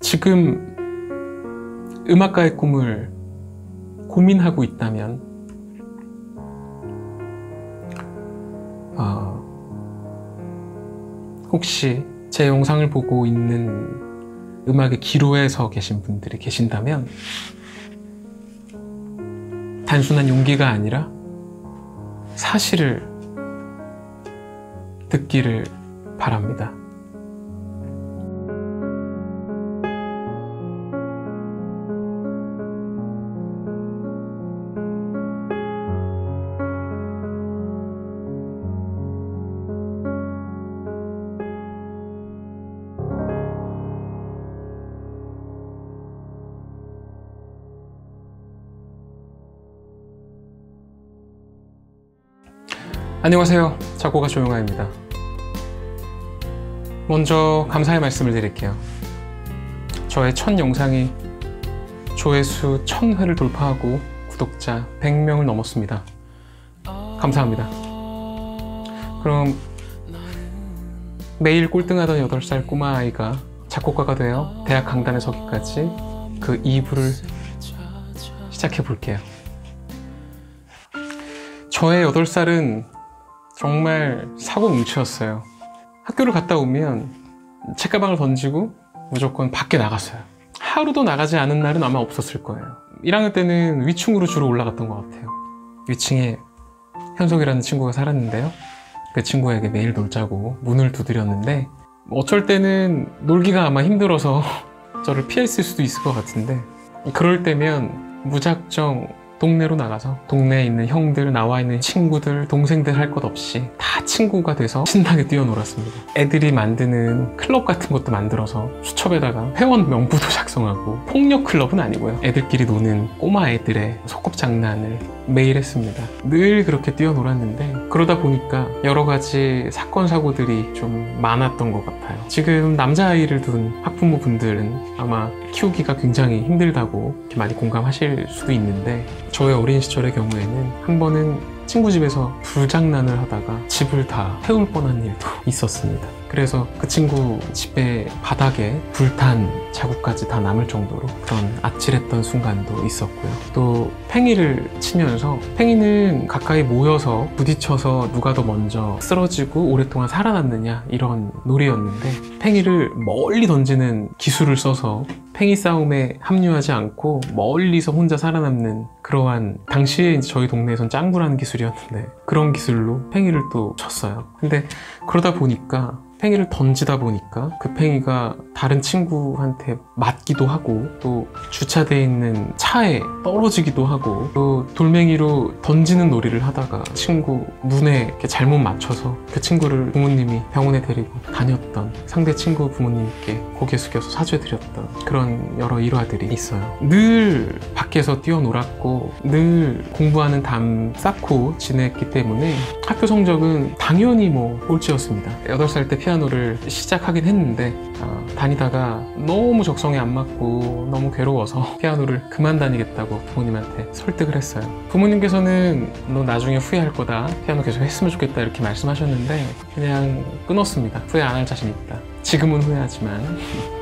지금 음악가의 꿈을 고민하고 있다면 혹시 제 영상을 보고 있는 음악의 기로에 서 계신 분들이 계신다면 단순한 용기가 아니라 사실을 듣기를 바랍니다. 안녕하세요. 작곡가 조용하입니다. 먼저 감사의 말씀을 드릴게요. 저의 첫 영상이 조회수 1000회를 돌파하고 구독자 100명을 넘었습니다. 감사합니다. 그럼 매일 꼴등하던 8살 꼬마아이가 작곡가가 되어 대학 강단에 서기까지 그 2부를 시작해 볼게요. 저의 8살은 정말 사고뭉치였어요. 학교를 갔다 오면 책가방을 던지고 무조건 밖에 나갔어요. 하루도 나가지 않은 날은 아마 없었을 거예요. 1학년 때는 위층으로 주로 올라갔던 것 같아요. 위층에 현석이라는 친구가 살았는데요. 그 친구에게 매일 놀자고 문을 두드렸는데 어쩔 때는 놀기가 아마 힘들어서 저를 피했을 수도 있을 것 같은데 그럴 때면 무작정 동네로 나가서 동네에 있는 형들, 나와 있는 친구들, 동생들 할 것 없이 다 친구가 돼서 신나게 뛰어놀았습니다. 애들이 만드는 클럽 같은 것도 만들어서 수첩에다가 회원 명부도 작성하고 폭력 클럽은 아니고요. 애들끼리 노는 꼬마 애들의 소꿉장난을 매일 했습니다. 늘 그렇게 뛰어놀았는데 그러다 보니까 여러 가지 사건, 사고들이 좀 많았던 것 같아요. 지금 남자아이를 둔 학부모분들은 아마 키우기가 굉장히 힘들다고 이렇게 많이 공감하실 수도 있는데 저의 어린 시절의 경우에는 한 번은 친구 집에서 불장난을 하다가 집을 다 태울 뻔한 일도 있었습니다. 그래서 그 친구 집의 바닥에 불탄 자국까지 다 남을 정도로 그런 아찔했던 순간도 있었고요. 또 팽이를 치면서 팽이는 가까이 모여서 부딪혀서 누가 더 먼저 쓰러지고 오랫동안 살아남느냐 이런 놀이였는데 팽이를 멀리 던지는 기술을 써서 팽이 싸움에 합류하지 않고 멀리서 혼자 살아남는 그러한 당시에 이제 저희 동네에선 짱구라는 기술이었는데 그런 기술로 팽이를 또 쳤어요. 근데 그러다 보니까 팽이를 던지다 보니까 그 팽이가 다른 친구한테 맞기도 하고 또 주차되어 있는 차에 떨어지기도 하고 또 돌멩이로 던지는 놀이를 하다가 친구 눈에 이렇게 잘못 맞춰서 그 친구를 부모님이 병원에 데리고 다녔던 상대 친구 부모님께 고개 숙여서 사죄드렸던 그런 여러 일화들이 있어요. 늘 밖에서 뛰어놀았고 늘 공부하는 담 쌓고 지냈기 때문에 학교 성적은 당연히 꼴찌였습니다. 8살 때 피아노를 시작하긴 했는데 다니다가 너무 적성에 안 맞고 너무 괴로워서 피아노를 그만 다니겠다고 부모님한테 설득을 했어요. 부모님께서는 너 나중에 후회할 거다, 피아노 계속 했으면 좋겠다 이렇게 말씀하셨는데 그냥 끊었습니다. 후회 안 할 자신 있다. 지금은 후회하지만.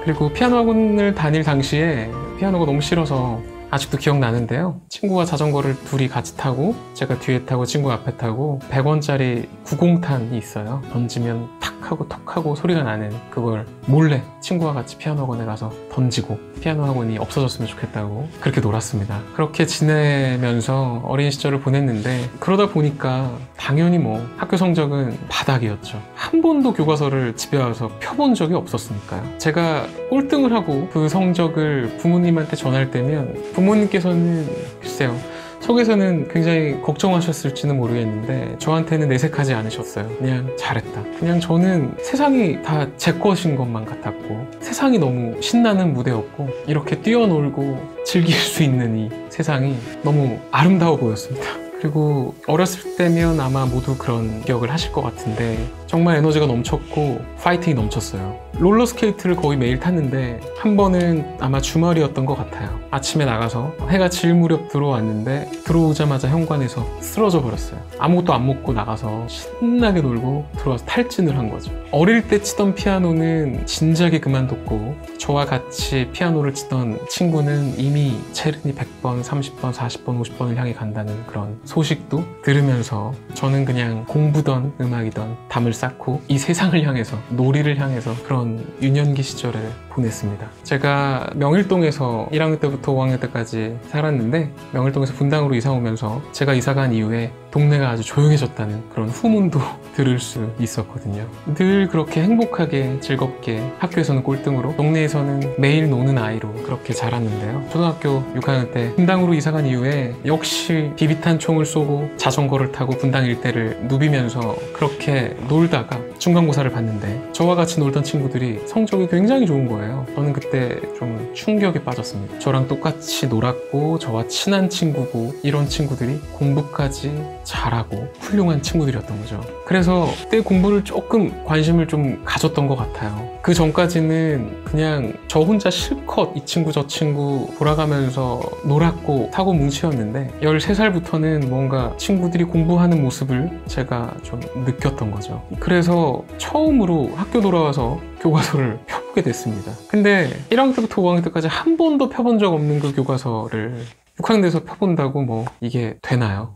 그리고 피아노 학원을 다닐 당시에 피아노가 너무 싫어서 아직도 기억나는데요. 친구가 자전거를 둘이 같이 타고 제가 뒤에 타고 친구가 앞에 타고 100원짜리 90탄이 있어요. 던지면 탁 하고 턱 하고 소리가 나는 그걸 몰래 친구와 같이 피아노 학원에 가서 던지고 피아노 학원이 없어졌으면 좋겠다고 그렇게 놀았습니다. 그렇게 지내면서 어린 시절을 보냈는데 그러다 보니까 당연히 학교 성적은 바닥이었죠. 한 번도 교과서를 집에 와서 펴본 적이 없었으니까요. 제가 꼴등을 하고 그 성적을 부모님한테 전할 때면 부모님께서는 글쎄요 속에서는 굉장히 걱정하셨을지는 모르겠는데 저한테는 내색하지 않으셨어요. 그냥 잘했다. 그냥 저는 세상이 다 제 것인 것만 같았고 세상이 너무 신나는 무대였고 이렇게 뛰어놀고 즐길 수 있는 이 세상이 너무 아름다워 보였습니다. 그리고 어렸을 때면 아마 모두 그런 기억을 하실 것 같은데 정말 에너지가 넘쳤고 파이팅이 넘쳤어요. 롤러스케이트를 거의 매일 탔는데 한 번은 아마 주말이었던 것 같아요. 아침에 나가서 해가 질 무렵 들어왔는데 들어오자마자 현관에서 쓰러져 버렸어요. 아무것도 안 먹고 나가서 신나게 놀고 들어와서 탈진을 한 거죠. 어릴 때 치던 피아노는 진작에 그만뒀고 저와 같이 피아노를 치던 친구는 이미 체르니 100번, 30번, 40번, 50번을 향해 간다는 그런 소식도 들으면서 저는 그냥 공부던 음악이던 담을 쌓고 이 세상을 향해서, 놀이를 향해서 그런 유년기 시절을 보냈습니다. 제가 명일동에서 1학년 때부터 5학년 때까지 살았는데 명일동에서 분당으로 이사 오면서 제가 이사 간 이후에 동네가 아주 조용해졌다는 그런 후문도 들을 수 있었거든요. 늘 그렇게 행복하게 즐겁게 학교에서는 꼴등으로 동네에서는 매일 노는 아이로 그렇게 자랐는데요. 초등학교 6학년 때 분당으로 이사 간 이후에 역시 비비탄 총을 쏘고 자전거를 타고 분당 일대를 누비면서 그렇게 놀다가 중간고사를 봤는데 저와 같이 놀던 친구들이 성적이 굉장히 좋은 거예요. 저는 그때 좀 충격에 빠졌습니다. 저랑 똑같이 놀았고 저와 친한 친구고 이런 친구들이 공부까지 잘하고 훌륭한 친구들이었던 거죠. 그래서 그때 공부를 조금 관심을 좀 가졌던 것 같아요. 그 전까지는 그냥 저 혼자 실컷 이 친구 저 친구 돌아가면서 놀았고 사고 뭉치였는데 13살부터는 뭔가 친구들이 공부하는 모습을 제가 좀 느꼈던 거죠. 그래서 처음으로 학교 돌아와서 교과서를 펴보게 됐습니다. 근데 1학년 때부터 5학년 때까지 한 번도 펴본 적 없는 그 교과서를 6학년 돼서 펴본다고 뭐 이게 되나요?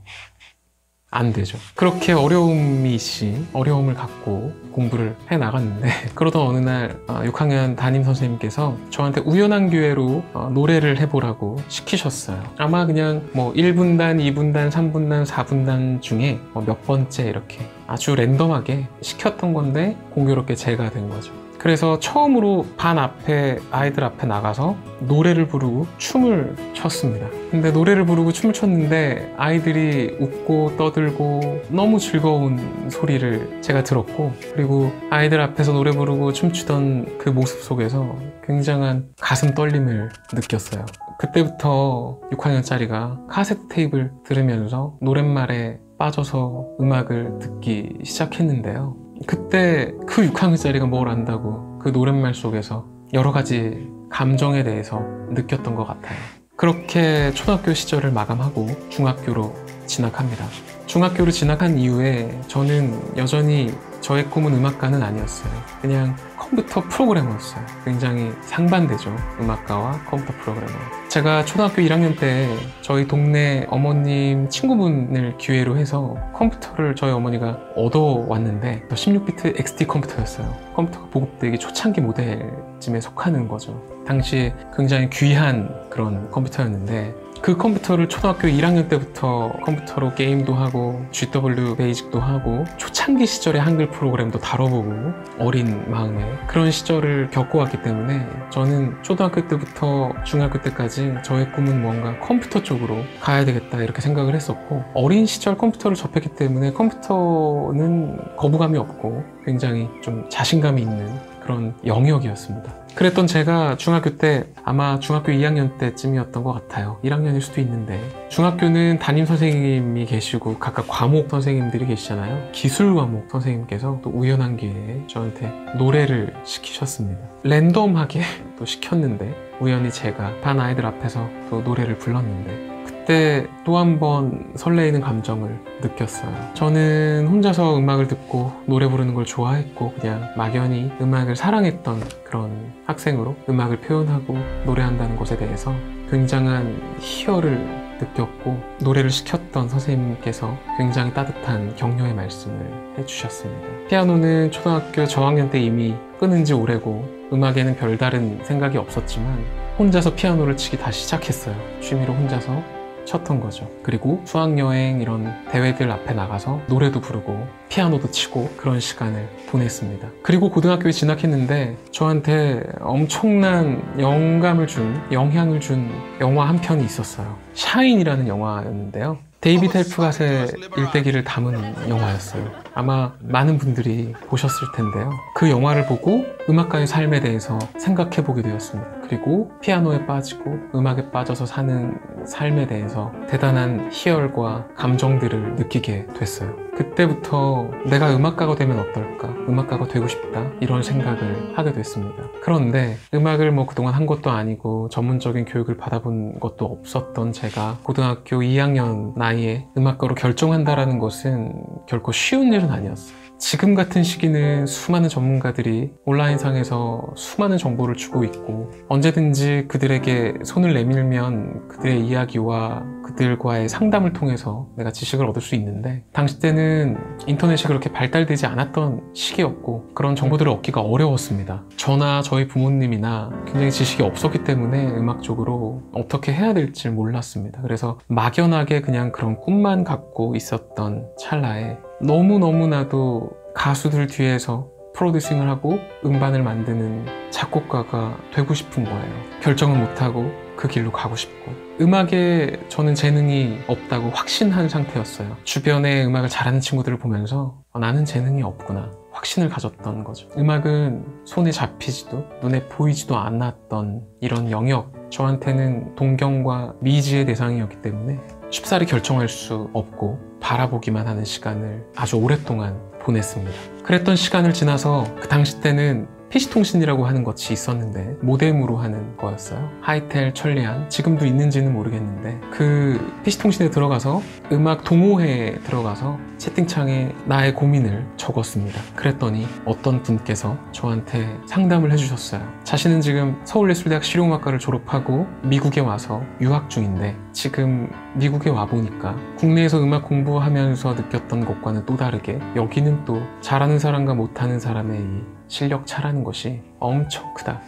안 되죠. 그렇게 어려움을 갖고 공부를 해 나갔는데 그러던 어느 날 6학년 담임 선생님께서 저한테 우연한 기회로 노래를 해보라고 시키셨어요. 아마 그냥 뭐 1분단, 2분단, 3분단, 4분단 중에 몇 번째 이렇게 아주 랜덤하게 시켰던 건데 공교롭게 제가 된 거죠. 그래서 처음으로 반 앞에 아이들 앞에 나가서 노래를 부르고 춤을 췄습니다. 근데 노래를 부르고 춤을 췄는데 아이들이 웃고 떠들고 너무 즐거운 소리를 제가 들었고 그리고 아이들 앞에서 노래 부르고 춤추던 그 모습 속에서 굉장한 가슴 떨림을 느꼈어요. 그때부터 6학년짜리가 카세트 테이프를 들으면서 노랫말에 빠져서 음악을 듣기 시작했는데요. 그때 그 6학년짜리가 뭘 안다고 그 노랫말 속에서 여러 가지 감정에 대해서 느꼈던 것 같아요. 그렇게 초등학교 시절을 마감하고 중학교로 진학합니다. 중학교로 진학한 이후에 저는 여전히 저의 꿈은 음악가는 아니었어요. 그냥 컴퓨터 프로그래머였어요. 굉장히 상반되죠. 음악가와 컴퓨터 프로그래머. 제가 초등학교 1학년 때 저희 동네 어머님 친구분을 기회로 해서 컴퓨터를 저희 어머니가 얻어왔는데 16비트 XT 컴퓨터였어요. 컴퓨터가 보급되기 초창기 모델쯤에 속하는 거죠. 당시 굉장히 귀한 그런 컴퓨터였는데 그 컴퓨터를 초등학교 1학년 때부터 컴퓨터로 게임도 하고 GW 베이직도 하고 초창기 시절의 한글 프로그램도 다뤄보고 어린 마음에 그런 시절을 겪어왔기 때문에 저는 초등학교 때부터 중학교 때까지 저의 꿈은 뭔가 컴퓨터 쪽으로 가야 되겠다 이렇게 생각을 했었고 어린 시절 컴퓨터를 접했기 때문에 컴퓨터는 거부감이 없고 굉장히 좀 자신감이 있는 그런 영역이었습니다. 그랬던 제가 중학교 때 아마 중학교 2학년 때쯤이었던 것 같아요. 1학년일 수도 있는데 중학교는 담임 선생님이 계시고 각각 과목 선생님들이 계시잖아요. 기술 과목 선생님께서 또 우연한 기회에 저한테 노래를 시키셨습니다. 랜덤하게 또 시켰는데 우연히 제가 반 아이들 앞에서 또 노래를 불렀는데 그때 또 한 번 설레이는 감정을 느꼈어요. 저는 혼자서 음악을 듣고 노래 부르는 걸 좋아했고 그냥 막연히 음악을 사랑했던 그런 학생으로 음악을 표현하고 노래한다는 것에 대해서 굉장한 희열을 느꼈고 노래를 시켰던 선생님께서 굉장히 따뜻한 격려의 말씀을 해주셨습니다. 피아노는 초등학교 저학년 때 이미 끊은 지 오래고 음악에는 별다른 생각이 없었지만 혼자서 피아노를 치기 다시 시작했어요. 취미로 혼자서 쳤던 거죠. 그리고 수학여행 이런 대회들 앞에 나가서 노래도 부르고 피아노도 치고 그런 시간을 보냈습니다. 그리고 고등학교에 진학했는데 저한테 엄청난 영향을 준 영화 한 편이 있었어요. 샤인이라는 영화였는데요. 데이비드 헬프갓의 일대기를 담은 영화였어요. 아마 많은 분들이 보셨을 텐데요. 그 영화를 보고 음악가의 삶에 대해서 생각해 보게 되었습니다. 그리고 피아노에 빠지고 음악에 빠져서 사는 삶에 대해서 대단한 희열과 감정들을 느끼게 됐어요. 그때부터 내가 음악가가 되면 어떨까? 음악가가 되고 싶다. 이런 생각을 하게 됐습니다. 그런데 음악을 그동안 한 것도 아니고 전문적인 교육을 받아본 것도 없었던 제가 고등학교 2학년 나이에 음악가로 결정한다라는 것은 결코 쉬운 일은 아니었어요. 지금 같은 시기는 수많은 전문가들이 온라인상에서 수많은 정보를 주고 있고 언제든지 그들에게 손을 내밀면 그들의 이야기와 그들과의 상담을 통해서 내가 지식을 얻을 수 있는데 당시 때는 인터넷이 그렇게 발달되지 않았던 시기였고 그런 정보들을 얻기가 어려웠습니다. 저나 저희 부모님이나 굉장히 지식이 없었기 때문에 음악 쪽으로 어떻게 해야 될지 몰랐습니다. 그래서 막연하게 그냥 그런 꿈만 갖고 있었던 찰나에 너무너무나도 가수들 뒤에서 프로듀싱을 하고 음반을 만드는 작곡가가 되고 싶은 거예요. 결정을 못하고 그 길로 가고 싶고 음악에 저는 재능이 없다고 확신한 상태였어요. 주변에 음악을 잘하는 친구들을 보면서 나는 재능이 없구나 확신을 가졌던 거죠. 음악은 손에 잡히지도 눈에 보이지도 않았던 이런 영역, 저한테는 동경과 미지의 대상이었기 때문에 쉽사리 결정할 수 없고 바라보기만 하는 시간을 아주 오랫동안 보냈습니다. 그랬던 시간을 지나서 그 당시 때는 PC통신이라고 하는 것이 있었는데 모뎀으로 하는 거였어요. 하이텔, 천리안, 지금도 있는지는 모르겠는데 그 PC통신에 들어가서 음악 동호회에 들어가서 채팅창에 나의 고민을 적었습니다. 그랬더니 어떤 분께서 저한테 상담을 해주셨어요. 자신은 지금 서울예술대학 실용음악과를 졸업하고 미국에 와서 유학 중인데 지금 미국에 와보니까 국내에서 음악 공부하면서 느꼈던 것과는 또 다르게 여기는 또 잘하는 사람과 못하는 사람의 이 실력 차라는 것이 엄청 크다.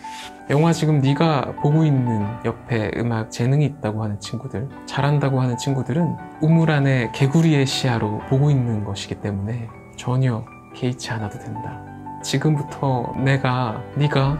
영화 지금 네가 보고 있는 옆에 음악 재능이 있다고 하는 친구들, 잘한다고 하는 친구들은 우물 안에 개구리의 시야로 보고 있는 것이기 때문에 전혀 개의치 않아도 된다. 지금부터 네가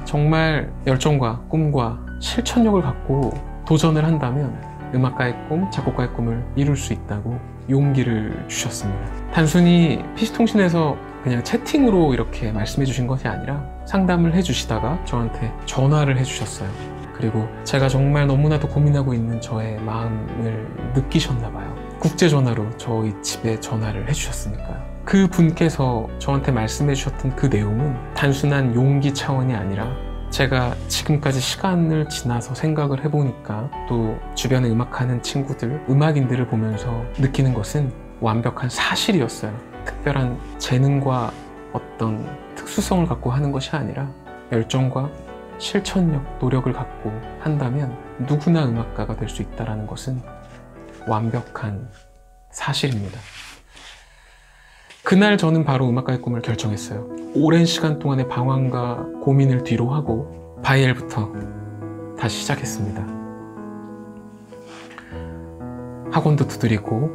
정말 열정과 꿈과 실천력을 갖고 도전을 한다면 음악가의 꿈, 작곡가의 꿈을 이룰 수 있다고 용기를 주셨습니다. 단순히 PC통신에서 그냥 채팅으로 이렇게 말씀해 주신 것이 아니라 상담을 해 주시다가 저한테 전화를 해 주셨어요. 그리고 제가 정말 너무나도 고민하고 있는 저의 마음을 느끼셨나 봐요. 국제전화로 저희 집에 전화를 해 주셨으니까요. 그 분께서 저한테 말씀해 주셨던 그 내용은 단순한 용기 차원이 아니라 제가 지금까지 시간을 지나서 생각을 해보니까 또 주변에 음악하는 친구들, 음악인들을 보면서 느끼는 것은 완벽한 사실이었어요. 특별한 재능과 어떤 특수성을 갖고 하는 것이 아니라 열정과 실천력, 노력을 갖고 한다면 누구나 음악가가 될 수 있다는 것은 완벽한 사실입니다. 그날 저는 바로 음악가의 꿈을 결정했어요. 오랜 시간 동안의 방황과 고민을 뒤로 하고 바이엘부터 다시 시작했습니다. 학원도 두드리고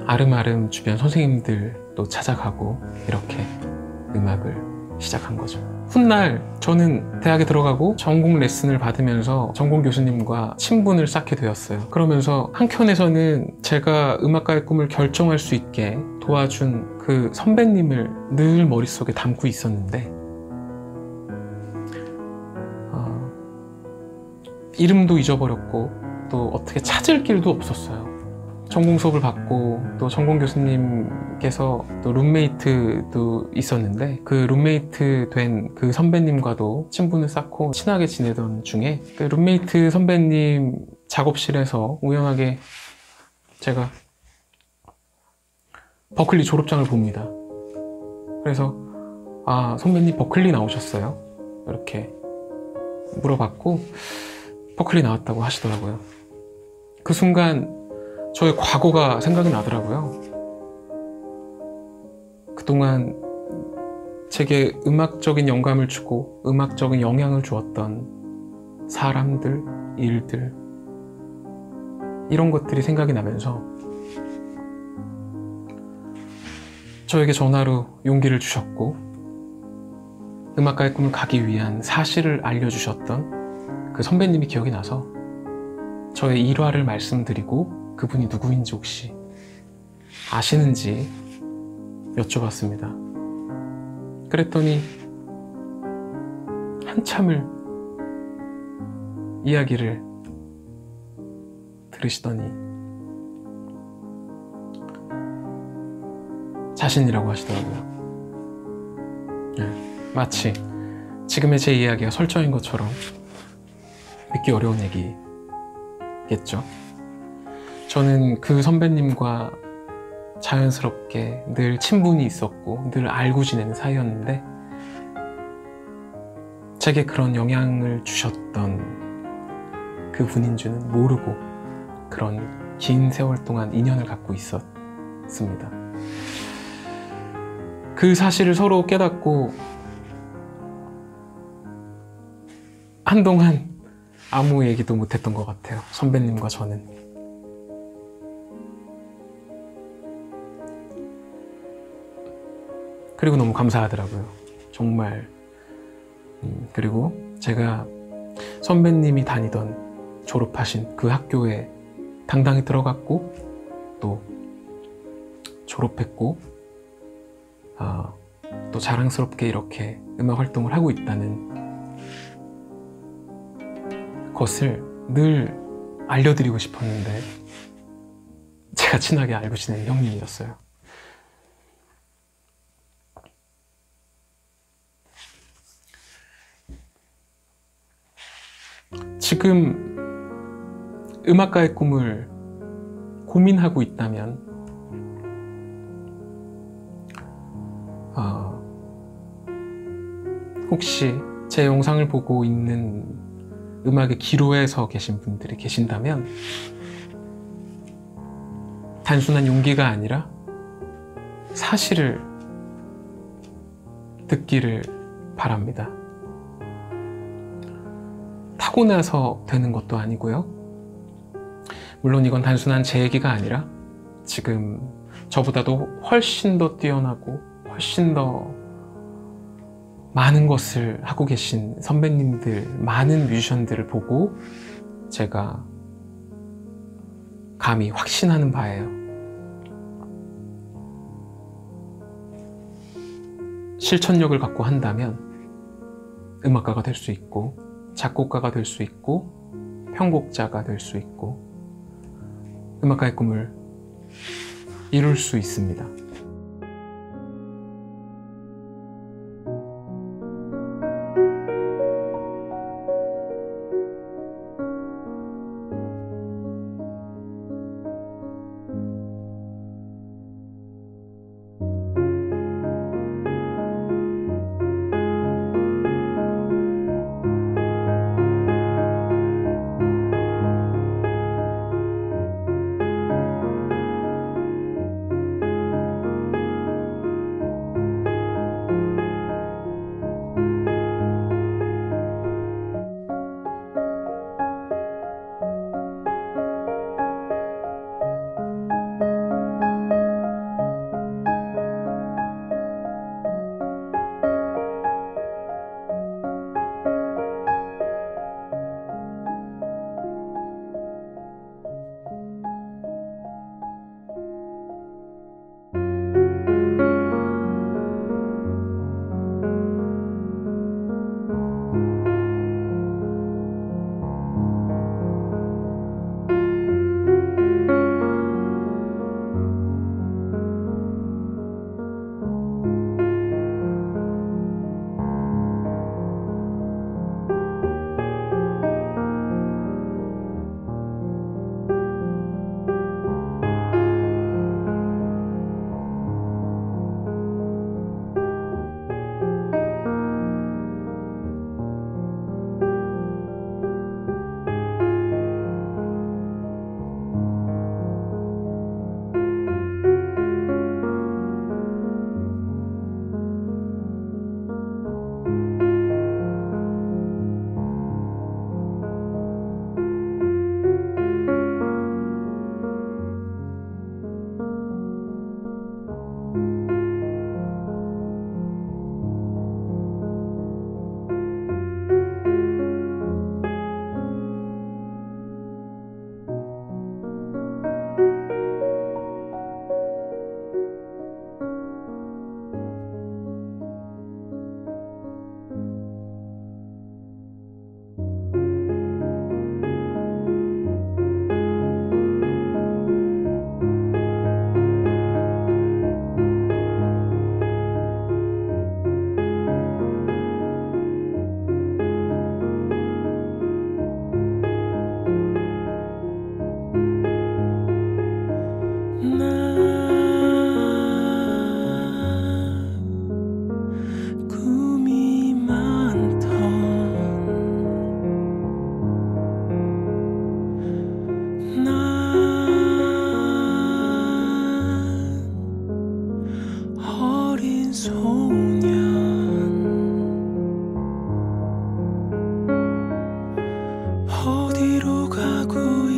아름아름 주변 선생님들도 찾아가고 이렇게 음악을 시작한 거죠. 훗날 저는 대학에 들어가고 전공 레슨을 받으면서 전공 교수님과 친분을 쌓게 되었어요. 그러면서 한켠에서는 제가 음악가의 꿈을 결정할 수 있게 도와준 그 선배님을 늘 머릿속에 담고 있었는데 이름도 잊어버렸고 또 어떻게 찾을 길도 없었어요. 전공 수업을 받고 또 전공 교수님께서 또 룸메이트도 있었는데 그 룸메이트 된 그 선배님과도 친분을 쌓고 친하게 지내던 중에 그 룸메이트 선배님 작업실에서 우연하게 제가 버클리 졸업장을 봅니다. 그래서 선배님 버클리 나오셨어요? 이렇게 물어봤고 버클리 나왔다고 하시더라고요. 그 순간 저의 과거가 생각이 나더라고요. 그동안 제게 음악적인 영감을 주고 음악적인 영향을 주었던 사람들, 일들 이런 것들이 생각이 나면서 저에게 전화로 용기를 주셨고 음악가의 꿈을 가기 위한 사실을 알려주셨던 그 선배님이 기억이 나서 저의 일화를 말씀드리고 그분이 누구인지 혹시 아시는지 여쭤봤습니다. 그랬더니 한참을 이야기를 들으시더니 자신이라고 하시더라고요. 마치 지금의 제 이야기가 설정인 것처럼 믿기 어려운 얘기겠죠. 저는 그 선배님과 자연스럽게 늘 친분이 있었고 늘 알고 지내는 사이였는데 제게 그런 영향을 주셨던 그 분인 줄은 모르고 그런 긴 세월 동안 인연을 갖고 있었습니다. 그 사실을 서로 깨닫고 한동안 아무 얘기도 못했던 것 같아요. 선배님과 저는. 그리고 너무 감사하더라고요. 정말. 그리고 제가 선배님이 다니던 졸업하신 그 학교에 당당히 들어갔고 또 졸업했고 또 자랑스럽게 이렇게 음악 활동을 하고 있다는 것을 늘 알려드리고 싶었는데 제가 친하게 알고 지내는 형님이었어요. 지금 음악가의 꿈을 고민하고 있다면 혹시 제 영상을 보고 있는 음악의 기로에 서 계신 분들이 계신다면 단순한 용기가 아니라 사실을 듣기를 바랍니다. 타고나서 되는 것도 아니고요. 물론 이건 단순한 제 얘기가 아니라 지금 저보다도 훨씬 더 뛰어나고 훨씬 더 많은 것을 하고 계신 선배님들, 많은 뮤지션들을 보고 제가 감히 확신하는 바예요. 실천력을 갖고 한다면 음악가가 될 수 있고 작곡가가 될 수 있고 편곡자가 될 수 있고 음악가의 꿈을 이룰 수 있습니다.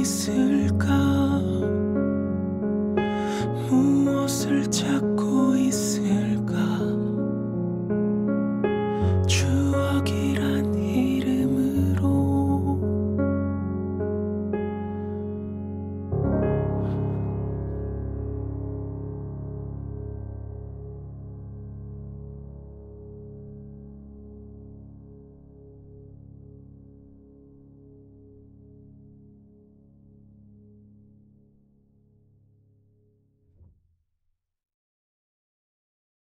있을까? 무엇을 찾고 있을까?